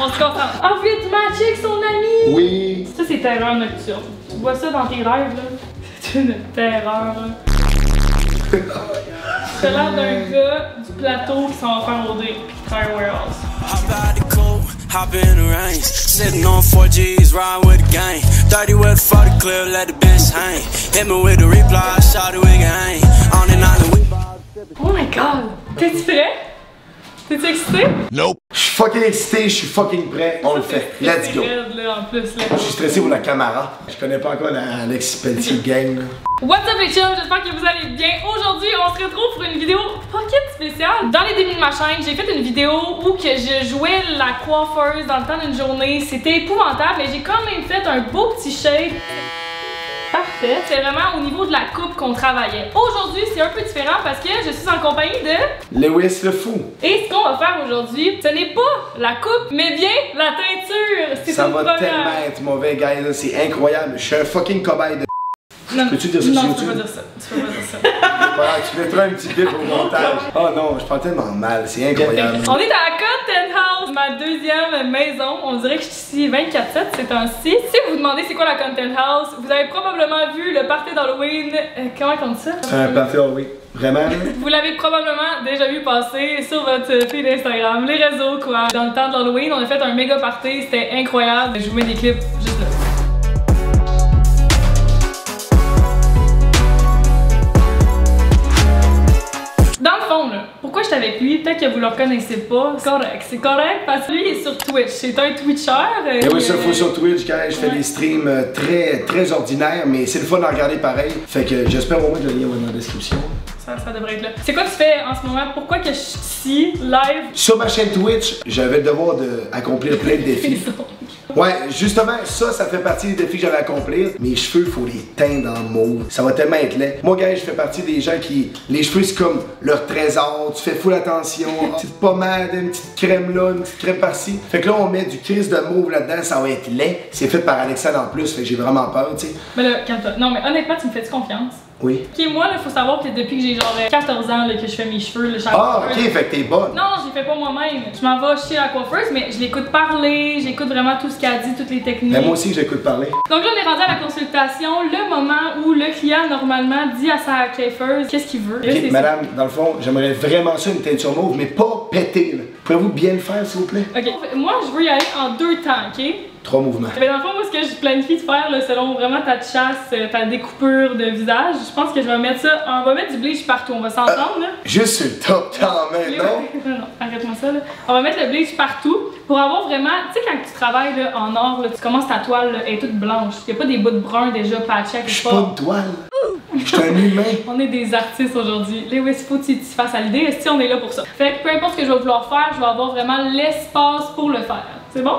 On se concentre. Envie de matcher avec son ami! Oui. Ça, c'est terreur nocturne. Tu vois ça dans tes rêves, là? C'est une terreur, là. T'as l'air d'un gars du plateau qui s'en va faire OD, Tire Warehouse. Hop in the range, sitting on 4Gs, riding with the gang. 30 with the 40 clip, let the bench hang. Hit me with the reply, shot it, we can hang. On and on the Oh my god! T'es-tu prêt? T'es-tu excité? Nope. Je suis fucking excité, je suis fucking prêt. On le fait. Let's go. Là, en plus, là. Je suis stressé pour la caméra. Je connais pas encore la Alexis Pelletier gang, là. What's up les chums, j'espère que vous allez bien. Aujourd'hui, on se retrouve pour une vidéo fucking spéciale. Dans les débuts de ma chaîne, j'ai fait une vidéo où que je jouais la coiffeuse dans le temps d'une journée. C'était épouvantable, mais j'ai quand même fait un beau petit shade. Parfait. C'est vraiment au niveau de la coupe qu'on travaillait. Aujourd'hui, c'est un peu différent parce que je suis en compagnie de Lewis le fou. Et ce qu'on va faire aujourd'hui, ce n'est pas la coupe, mais bien la teinture. Ça va tellement être mauvais, guys. C'est incroyable. Je suis un fucking cobaye de. Peux-tu dire ça? Non, tu peux pas dire ça. Tu peux pas dire ça. Voilà, tu mettras un petit clip au montage. Oh non, je parle tellement mal. C'est incroyable. On est à la Content House, ma deuxième maison. On dirait que je suis ici 24/7 ces temps-ci. Si vous vous demandez c'est quoi la Content House, vous avez probablement vu le party d'Halloween. Comment on dit ça? C'est un party Halloween. Vraiment? Vous l'avez probablement déjà vu passer sur votre feed Instagram, les réseaux quoi. Dans le temps de l'Halloween, on a fait un méga party, c'était incroyable. Je vous mets des clips juste là. Pourquoi j'étais avec lui? Peut-être que vous le reconnaissez pas. C'est correct parce que lui il est sur Twitch. C'est un Twitcher. Et oui, ça faut sur Twitch, quand je fais des streams très ordinaires, mais c'est le fun à regarder pareil. Fait que j'espère au moins que le lien va être dans la description. Ça devrait être là. C'est quoi tu fais en ce moment? Pourquoi que je suis ici, live? Sur ma chaîne Twitch, j'avais le devoir d'accomplir plein de défis. Ouais, justement, ça fait partie des défis que j'avais à accomplir. Mes cheveux, il faut les teindre en mauve. Ça va tellement être laid. Moi, gars, je fais partie des gens qui... Les cheveux, c'est comme leur trésor. Tu fais full attention. Une petite pommade, une petite crème là, une petite crème par-ci. Fait que là, on met du crise de mauve là-dedans. Ça va être laid. C'est fait par Alexandre en plus. Fait que j'ai vraiment peur, tu sais. Mais là, calme-toi. Non, mais honnêtement, tu me fais-tu confiance? Oui. Ok, moi, il faut savoir que depuis que j'ai genre 14 ans là, que je fais mes cheveux, là, ah, ok, fait que t'es bonne. Non, je les fais pas moi-même. Je m'en vais chez la coiffeuse, mais je l'écoute parler, j'écoute vraiment tout ce qu'elle dit, toutes les techniques. Mais moi aussi, j'écoute parler. Donc là, on est rendu à la consultation, le moment où le client, normalement, dit à sa coiffeuse qu'est-ce qu'il veut. Ok, madame, dans le fond, j'aimerais vraiment ça, une teinture mauve, mais pas pétée, là. Pouvez-vous bien le faire, s'il vous plaît? Ok, moi, je veux y aller en 2 temps, ok? 3 mouvements. Mais dans le fond, moi, ce que je planifie de faire, là, selon vraiment ta chasse, ta découpure de visage, je pense que je vais mettre ça. On va mettre du bleach partout, on va s'entendre, là. Juste sur le top, quand même, non? Non, arrête-moi ça, là. On va mettre le bleach partout pour avoir vraiment. Tu sais, quand tu travailles là, en or, là, tu commences ta toile, là, elle est toute blanche. Il n'y a pas des bouts de brun déjà patchés à quelque part. Je suis pas une toile. Je suis un humain. On est des artistes aujourd'hui. Lewis, faut que tu te fasses à l'idée. Si on est là pour ça. Fait que peu importe ce que je vais vouloir faire, je vais avoir vraiment l'espace pour le faire. C'est bon?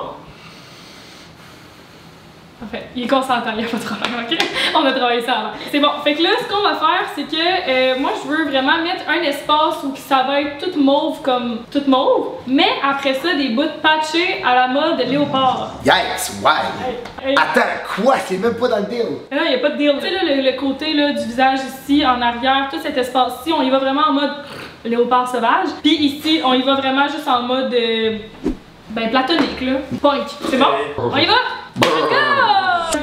Parfait. Il est consentant, il n'y a pas de problème, ok? On a travaillé ça avant. C'est bon. Fait que là, ce qu'on va faire, c'est que moi, je veux vraiment mettre un espace où ça va être toute mauve comme toute mauve, mais après ça, des bouts patchés à la mode léopard. Yes, ouais. Hey. Attends, quoi? C'est même pas dans le deal. Mais non, il n'y a pas de deal. Tu sais, là, le côté là, du visage ici, en arrière, tout cet espace-ci, on y va vraiment en mode léopard sauvage. Puis ici, on y va vraiment juste en mode ben platonique, là. Punk. C'est bon? On y va? Let's go!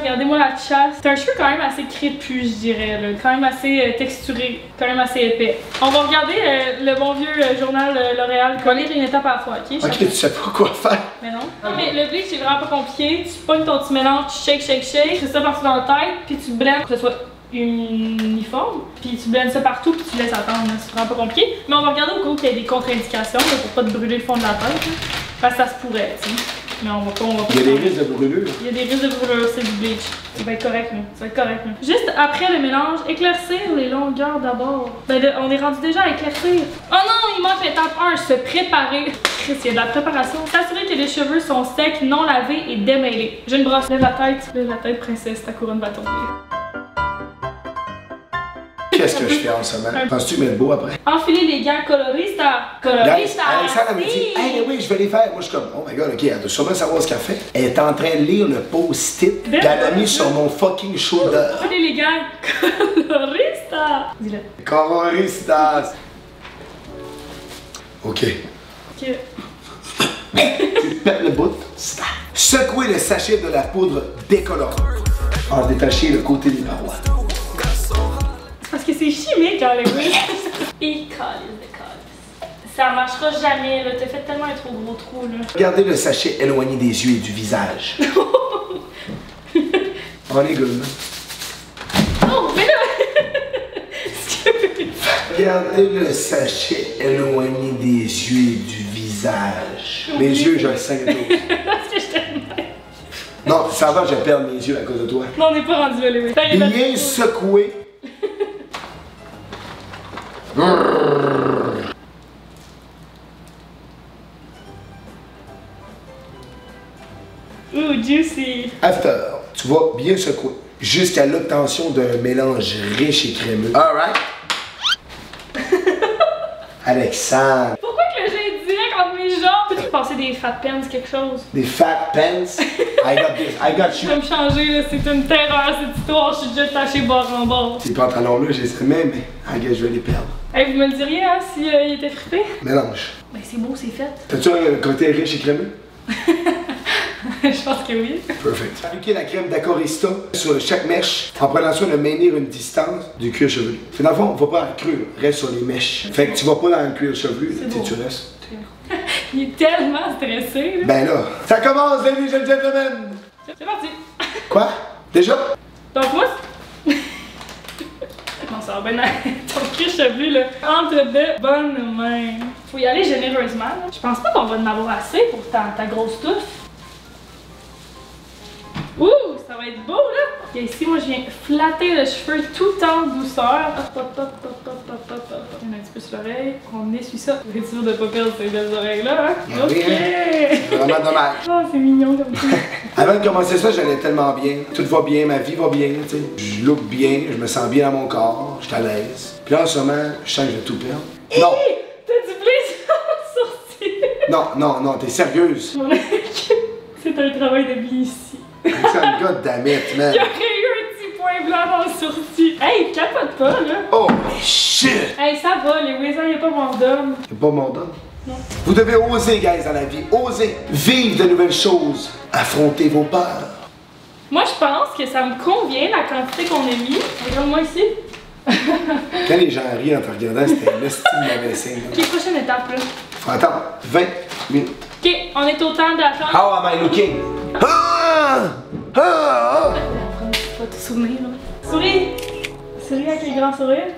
Regardez-moi la chasse. C'est un cheveu quand même assez crépus, je dirais. Là. Quand même assez texturé. Quand même assez épais. On va regarder le bon vieux journal L'Oréal. On va lire une étape à la fois, ok? Ok, tu sais pas quoi faire. Mais non. Non, mais le bleach, c'est vraiment pas compliqué. Tu pognes ton petit mélange, tu shake, tu fais ça partout dans la tête, puis tu blends pour que ce soit uniforme, puis tu blends ça partout, puis tu laisses attendre. C'est vraiment pas compliqué. Mais on va regarder au cas où il y a des contre-indications, pour pas te brûler le fond de la tête. Là. Parce que ça se pourrait, tu sais. Mais on va pas. Il y a des risques de brûlure. Il y a des risques de brûlure, c'est du bleach. Ça va être correct, là. Ça va être correct, là. Juste après le mélange, éclaircir les longueurs d'abord. Ben, on est rendu déjà à éclaircir. Oh non, il manque l'étape 1, se préparer. Chris, il y a de la préparation. S'assurer que les cheveux sont secs, non lavés et démêlés. J'ai une brosse. Lève la tête, princesse, ta couronne va tomber. Qu'est-ce que je fais en ce moment? Penses-tu que je vais être beau après? Enfiler les gants colorista. Colorista! Alexandre avait dit, hey, oui, je vais les faire. Moi, je suis comme, oh my god, ok, elle doit sûrement savoir ce qu'elle fait. Elle est en train de lire le post-it qu'elle a mis sur mon fucking shoulder. Enfiler les gants colorista. Dis-le. Coloristas. Ok. Ok. C'est pètes le bout. Secouez le sachet de la poudre décolorante. En détacher le côté des parois. Parce que c'est chimique, hein, les gars. Et calice de calice. Ça marchera jamais, là. T'as fait tellement un trop gros trou, là. Gardez le sachet éloigné des yeux et du visage. On est good, hein? Oh, mais là! Gardez le sachet éloigné des yeux et du visage. Mes yeux, je le sens et tout. Parce que je t'aime. Non, ça va, je vais perdre mes yeux à cause de toi. Non, on n'est pas rendu là, les gars. Bien secoué. Ooh, juicy. After, tu vas bien secouer jusqu'à l'obtention d'un mélange riche et crémeux. Alright? Alexandre. Pourquoi que le jet est direct entre mes jambes? Peux-tu passer des fat pens, quelque chose? Des fat pants. I got this, I got Tu you. vas me changer, là. C'est une terreur, cette histoire. Je suis déjà tachée bord en bord. Ces pantalons-là, je les aimais, mais je vais les perdre. Hey, vous me le diriez, hein, si il était frippé? Mélange. Ben, c'est beau, c'est fait. T'as-tu un côté riche et crémeux? Je pense que oui. Perfect. Appliquez la crème d'Acorista sur chaque mèche en prenant soin de maintenir une distance du cuir chevelu. Fait dans le fond, on va pas dans le cuir, reste sur les mèches. Fait que tu vas pas dans le cuir chevelu, tu restes. Il est tellement stressé, là. Ben là, ça commence, ladies and gentlemen! C'est parti. Quoi? Déjà? Donc, moi, non, ça va bien ton cuir chevelu, là. Entre deux bonnes mains. Faut y aller généreusement, là. Je pense pas qu'on va en avoir assez pour ta grosse touffe. Ouh, ça va être beau, là! Et ici, moi, je viens flatter le cheveu tout en douceur. Hop, hop, hop, hop, hop, hop, hop, hop. Il y en a un petit peu sur l'oreille. On essuie ça. Vous êtes sûr de pas perdre ces belles oreilles-là, hein? Ah Ok! oui, c'est vraiment dommage. Oh, c'est mignon comme ça. Avant de commencer ça, j'allais tellement bien. Tout va bien, ma vie va bien, tu sais. Je look bien, je me sens bien dans mon corps, je suis à l'aise. Puis là, en ce moment, je sens que je vais tout perdre. Non! Hey, t'as du blé sur le Non, t'es sérieuse? C'est un travail de vie ici. C'est un gars d'amette, man. Il y aurait eu un petit point blanc dans le sourcil. Hey, capote pas, là. Oh, shit! Hey, ça va, les Wizards, il n'y a pas mon d'homme. C'est pas mon don. Non. Vous devez oser, guys, dans la vie. Oser. Vivre de nouvelles choses. Affronter vos peurs. Moi, je pense que ça me convient, la quantité qu'on a mis. Regarde-moi ici. Quand les gens rient en te regardant, c'était un estime mauvais signe. Ok, prochaine étape, là. Faut attendre 20 minutes. Ok, on est au temps d'attendre. How am I looking? Faut te souvenir, là. Souris! Souris avec les grands sourires.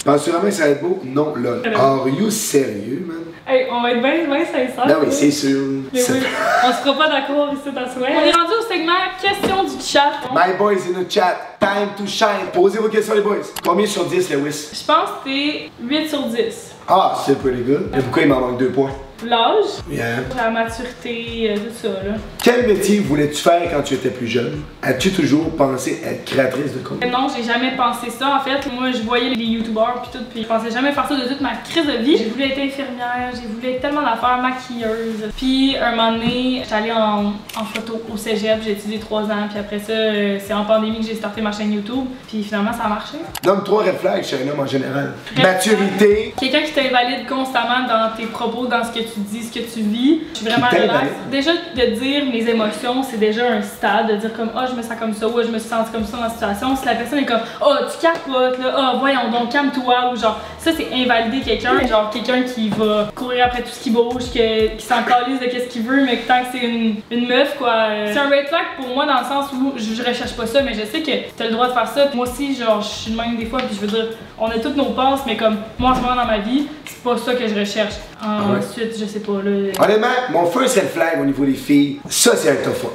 Penses-tu vraiment que ça va être beau? Non, là. Are you sérieux, man? Hey, on va être bien sincères. Ben oui, c'est sûr. Mais oui, on se fera pas d'accord ici à soi. On est rendu au segment questions du chat. My boys in the chat, time to shine. Posez vos questions, les boys. Combien sur 10, Lewis? Je pense que t'es 8 sur 10. Ah, c'est pretty good. Mais pourquoi il m'en manque 2 points? L'âge, Yeah. la maturité, tout ça, là. Quel métier voulais-tu faire quand tu étais plus jeune? As-tu toujours pensé être créatrice de contenu? Non, j'ai jamais pensé ça. En fait, moi, je voyais les youtubeurs puis tout, puis je pensais jamais faire ça de toute ma crise de vie. J'ai voulu être infirmière, j'ai voulu être tellement d'affaires, maquilleuse. Puis, un moment donné, j'étais allée en photo au cégep, j'ai étudié 3 ans, puis après ça, c'est en pandémie que j'ai starté ma chaîne YouTube, puis finalement, ça a marché. Donne 3 red flags chez un homme en général. Maturité. Quelqu'un qui t'invalide constamment dans tes propos, dans ce que tu dis, ce que tu vis. Je suis vraiment relax. Déjà, de dire mes émotions, c'est déjà un stade, de dire comme, je me sens comme ça, ou je me suis sentie comme ça dans la situation. Si la personne est comme, tu capotes, là, voyons donc, calme-toi, ou genre, ça c'est invalider quelqu'un, genre quelqu'un qui va courir après tout ce qui bouge, qui s'en calisse de qu'est-ce qu'il veut, mais que tant que c'est une meuf, quoi. C'est un red flag pour moi dans le sens où je recherche pas ça, mais je sais que t'as le droit de faire ça. Moi aussi, genre, je suis de même des fois, puis je veux dire, on a toutes nos passes, mais comme, moi en ce moment dans ma vie, c'est pas ça que je recherche. Ensuite, je sais pas, là. Honnêtement, mon first red flag au niveau des filles, ça c'est un tough.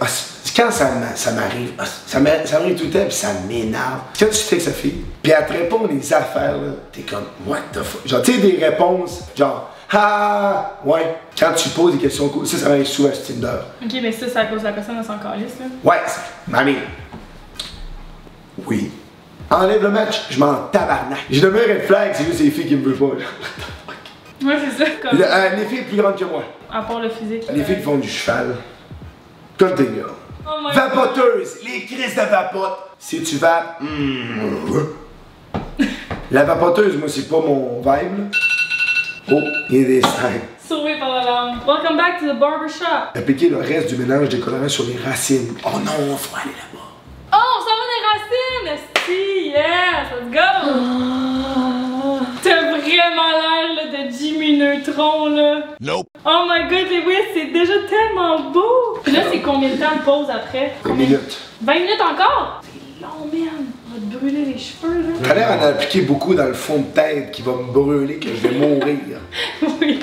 Quand ça m'arrive, ça m'arrive tout le temps, puis ça m'énerve. Quand tu textes sa fille, puis elle te répond des affaires, là, t'es comme, what the fuck? Genre, tu sais, des réponses, genre, ouais. Quand tu poses des questions cool, ça m'arrive souvent sur Tinder. Ok, mais ça, c'est à cause de la personne dans son calice, là. Ouais, mamie. Oui. Enlève le match, je m'en tabarnak. J'ai nommé un red flag, c'est juste les filles qui me veulent pas, là. Ouais, c'est ça, comme. Les filles plus grandes que moi. À part le physique. Les filles qui font du cheval. Comme tes gars. Oh my Vapoteuse, les crises de vapote. Si tu vapes. La vapoteuse, moi, c'est pas mon vibe, là. Oh, il y a des signes. Sauvé par la langue. Welcome back to the barbershop. Appliquer le reste du mélange des colorants sur les racines. Oh non, faut aller là-bas. Oh, on s'en va des racines! Esti, yes, let's go! T'as vraiment l'air là, de Jimmy Neutron, là. Nope. Oh my god, Lewis, c'est déjà tellement beau! Puis là, c'est combien de temps de pause après? 1 minute. 20 minutes encore? C'est long, man! On va te brûler les cheveux, là. T'as l'air d'en appliquer beaucoup dans le fond de tête qui va me brûler, que je vais mourir. Oui.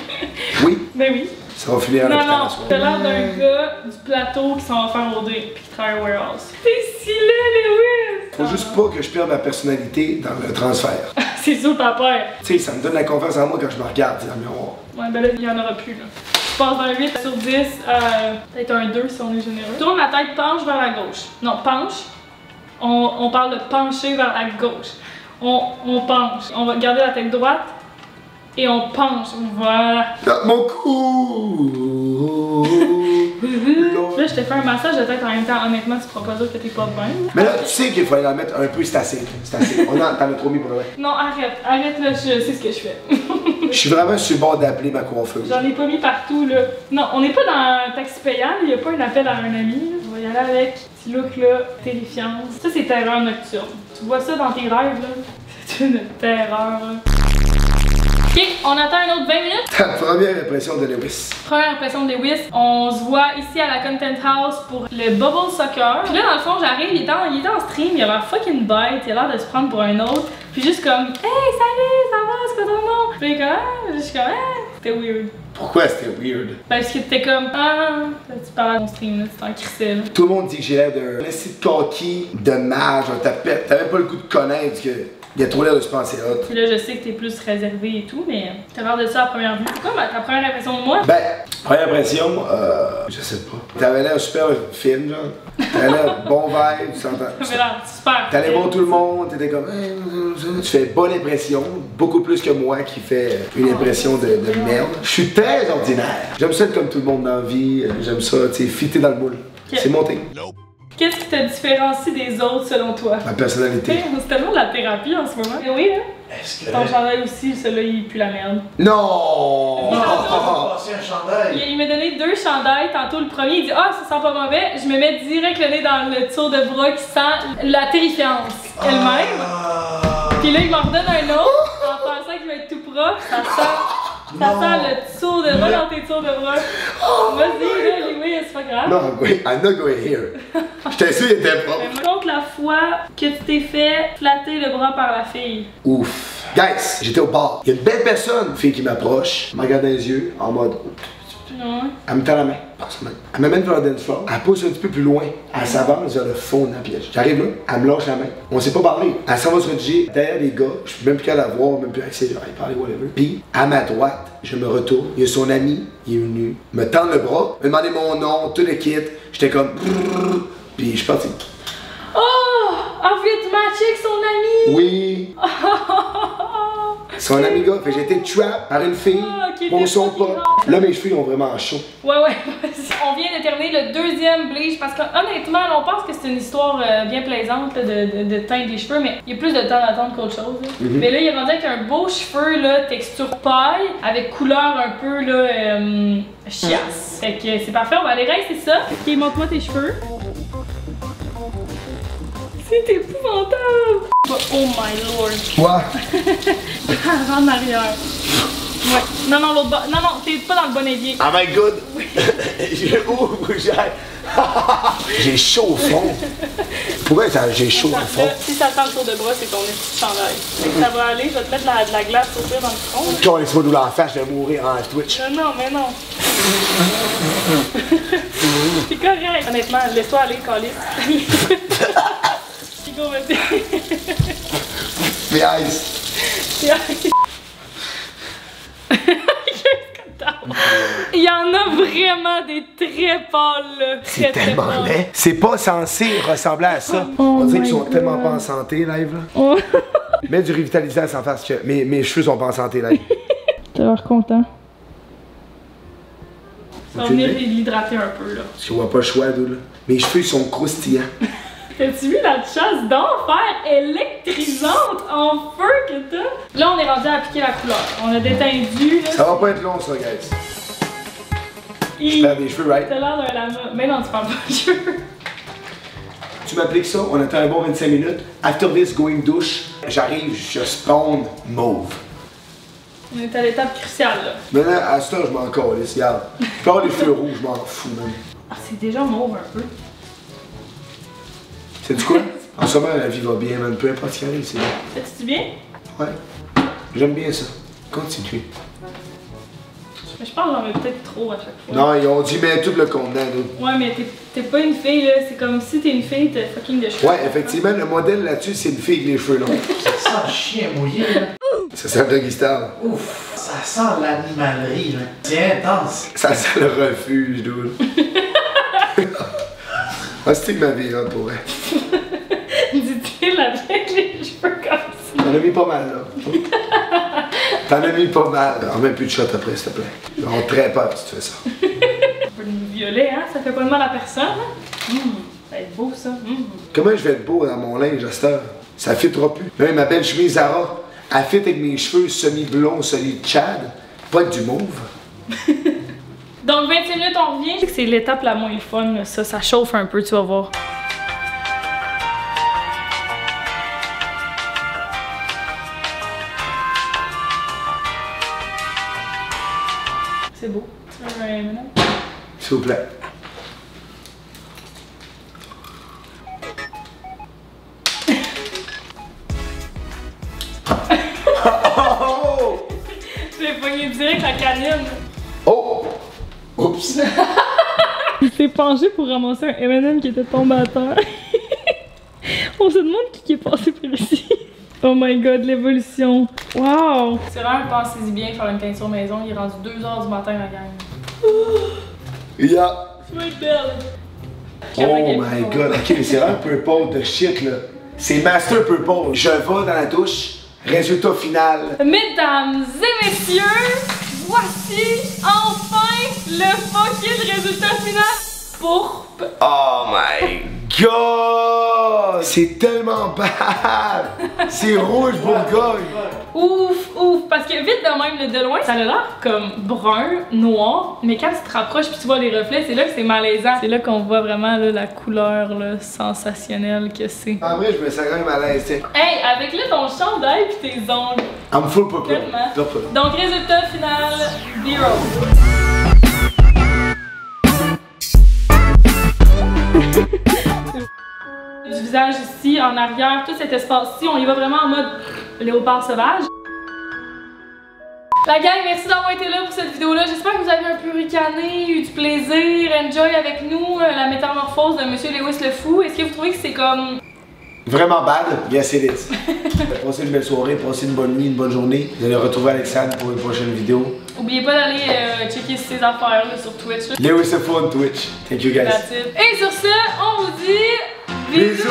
Oui? Ben oui. Ça va finir à Non, l'hôpital non, à soir. t'as l'air d'un gars du plateau qui s'en va faire au dé puis qui travaille au warehouse. T'es si laid, Lewis! Faut juste pas que je perde ma personnalité dans le transfert. C'est sûr, ta père. Tu sais, ça me donne la confiance en moi quand je me regarde dans le miroir. Ouais, ben là, il y en aura plus, là. Tu passes d'un 8 sur 10 à peut-être un 2 si on est généreux. Tourne la tête, penche vers la gauche. Non, penche. On parle de pencher vers la gauche. On penche. On va garder la tête droite. Et on penche, voilà. Ah, mon cou! Là, je t'ai fait un massage de tête en même temps. Honnêtement, tu pourras pas dire que t'es pas bien. Mais là, tu sais qu'il faut aller en mettre un peu, c'est assez. C'est assez. T'en as trop mis pour le vrai. Non, arrête là, je sais ce que je fais. Je suis vraiment sur le bord d'appeler ma coiffeuse. J'en ai pas mis partout, là. Non, on n'est pas dans un taxi payant, il n'y a pas un appel à un ami. Là. On va y aller avec ce petit look là, terrifiant. Ça, c'est terreur nocturne. Tu vois ça dans tes rêves, là? C'est une terreur, là. Ok, on attend un autre 20 minutes. Ta première impression de Lewis. Première impression de Lewis, on se voit ici à la Content House pour le Bubble Soccer. Puis là, dans le fond, j'arrive, il était en stream, il a l'air fucking bête, il a l'air de se prendre pour un autre. Puis juste comme, hey, salut, ça va, c'est quoi ton nom? Puis comme, ah, je suis comme, ah, c'était weird. Pourquoi c'était weird? Parce que t'es comme, ah, tu parlais à ton stream, là, tu t'en crissais, là. Tout le monde dit que j'ai l'air d'un esti de coquille, de mage, un tapette. T'avais pas le goût de connaître que. Il a trop l'air de se penser hot. Puis là, je sais que t'es plus réservé et tout, mais t'as l'air de ça à première vue. C'est quoi ta première impression de moi? Ben, première impression, je sais pas. T'avais l'air super fine, genre. T'avais l'air bon vibe, tu s'entends. T'avais l'air super. T'allais voir tout le monde, t'étais comme. Tu fais bonne impression, beaucoup plus que moi qui fais une impression de merde. Je suis très ordinaire. J'aime ça être comme tout le monde dans la vie, j'aime ça, tu sais, fitter dans le moule. Okay. C'est mon thing. Qu'est-ce qui te différencie des autres selon toi? Ma personnalité. C'est tellement de la thérapie en ce moment. Et oui, là. Est-ce que. Ton chandail aussi, celui-là, il pue la merde. Non! C'est un chandail. Il m'a donné 2 chandails. Tantôt, le premier, il dit ah, ça sent pas mauvais. Je me mets direct le nez dans le tour de bras qui sent la terrifiance elle-même. Puis là, il m'en redonne un autre en pensant qu'il va être tout propre. Ça sent le tour de bras dans tes tours de bras. Vas-y, là, Louis, c'est pas grave. Non, wait, I'm not going here. J'étais sûr qu'il était propre. Mais compte la fois que tu t'es fait flatter le bras par la fille. Ouf. Guys, j'étais au bar. Il y a une belle personne, une fille qui m'approche, me regarde dans les yeux, en mode. Non. Elle me tend la main. Elle m'amène vers le dance floor. Elle pousse un petit peu plus loin. Elle s'avance vers le fond de la pièce. J'arrive là, elle me lâche la main. On s'est pas parlé. Elle s'en va se rediriger derrière les gars. Je suis même plus capable de la voir, même plus accès. Genre, il parlait whatever. Puis, à ma droite, je me retourne. Il y a son ami, il est venu me tendre le bras, me demander mon nom, tout le kit. J'étais comme. Puis, je suis parti. Oh! Elle voulait te matcher avec son ami! Oui! Son ami gars, fait que j'ai été trap par une fille, mon son pas. Là, mes cheveux ont vraiment chaud. Ouais, on vient de terminer le 2e bleach parce que honnêtement, on pense que c'est une histoire bien plaisante là, de teindre les cheveux, mais il y a plus de temps d'attendre qu'autre chose. Là. Mais là, il est rendu avec un beau cheveu, là, texture paille, avec couleur un peu là, chiasse. Fait que c'est parfait, on va aller rincer ça. Ok, montre-moi tes cheveux. C'est épouvantable! Oh my lord! Quoi? En arrière. Ouais. Non, l'autre bas. Non, t'es pas dans le bon évier. Oh my god! J'ai chaud au fond. Pourquoi j'ai chaud au fond? Si ça sent le tour de bras, c'est ton petit chandail. Ça va aller, je vais te mettre de la glace au pire dans le front. Quand laisse-moi nous l'en face, je vais mourir en Twitch. Non, mais non. C'est correct. Honnêtement, laisse-toi aller, Calice. Go, vas-y. Mais ice. Il y en a vraiment des très pâles là. C'est tellement laid. C'est pas censé ressembler à ça. On dirait qu'ils sont tellement pas en santé, live là. Mets du revitalisant sans faire que mes cheveux sont pas en santé, live. T'as l'air content. Ça va venir l'hydrater un peu là. Je vois pas le choix d'où là. Mes cheveux sont croustillants. T'as-tu vu la chasse d'enfer électrisante en feu que t'as? Là, on est rendu à appliquer la couleur. On a détendu. Là. Ça va pas être long, ça, guys. Je perds des cheveux, right? T'as l'air d'un lama. Mais non, tu perds pas de cheveux. Tu m'appliques ça, on attend un bon 25 minutes. After this, going douche, j'arrive, je spawn mauve. On est à l'étape cruciale là. Maintenant, à ce temps, je m'en calisse, regarde. Je peux avoir des cheveux rouges, je m'en fous, même. Ah, c'est déjà mauve un peu. Sais-tu quoi? En ce moment, la vie va bien, man. Peu importe ce qui arrive, c'est bien. Fais-tu bien? Ouais. J'aime bien ça. Continue. Mais je pense que j'en mets peut-être trop à chaque fois. Non, ils ont dit, mets tout le contenant, nous. Ouais, mais t'es pas une fille là. C'est comme si t'es une fille, t'as fucking de cheveux. Ouais, effectivement, le modèle là-dessus, c'est une fille avec les cheveux longs. Ça sent le chien mouillé, là. Ça sent le doggy style. Ouf, ça sent l'animalerie, là. C'est intense. Ça sent le refuge, dude. Ah, c'était ma vie, hein, pour vrai. Dit-il avec les cheveux comme ça. T'en as mis pas mal, là. T'en as mis pas mal. En même plus de shot après, s'il te plaît. On très peur si tu fais ça. Un peu de violet, hein? Ça fait pas de mal à personne, hein? Ça va être beau, ça. Comment je vais être beau dans mon linge à cette heure? Ça fitera plus. Même ma belle chemise Zara, elle fit avec mes cheveux semi-blonds, semi-chad. Pas avec du mauve. Donc 20 minutes, on revient. C'est l'étape la moins fun, là. Ça chauffe un peu, tu vas voir. C'est beau. Tu veux un M&M? S'il vous plaît. Oh! Je l'ai pogné direct la canine. Oh! Oups! Il s'est penché pour ramasser un M&M qui était tombé à terre. On se demande qui est passé par ici. Oh my god, l'évolution. Wow! C'est vraiment, pensez-y bien, faire une teinture maison. Il est rendu 2h du matin, la gang. Yeah! Tu vas être belle. Oh my god, ok, mais c'est vraiment purple de shit là. C'est Master Purple. Je vais dans la douche. Résultat final. Mesdames et messieurs, voici enfin le fucking résultat final. Pourpre. Oh my god! C'est tellement bad! C'est rouge, Bourgogne! Ouf, ouf, parce que vite de même, de loin, ça a l'air comme brun, noir, mais quand tu te rapproches puis tu vois les reflets, c'est là que c'est malaisant. C'est là qu'on voit vraiment là, la couleur là, sensationnelle que c'est. En vrai, je me sens quand même à l'aise, tu sais. Hey, avec là ton chandail pis tes ongles. I'm full purple. Tellement. Purple. Donc résultat final, 0. Du visage ici, en arrière, tout cet espace-ci, on y va vraiment en mode léopard sauvage. La gang, merci d'avoir été là pour cette vidéo-là. J'espère que vous avez un peu ricané, eu du plaisir, enjoy avec nous la métamorphose de Monsieur Lewis le Fou. Est-ce que vous trouvez que c'est comme... Vraiment bad? Yes, it is. Passez une belle soirée, passez une bonne nuit, une bonne journée. Vous allez retrouver Alexandre pour une prochaine vidéo. Oubliez pas d'aller checker ses affaires là, sur Twitch. Lewis le Fou on Twitch. Thank you guys. That's it. Et sur ce, on vous dit... Bisous!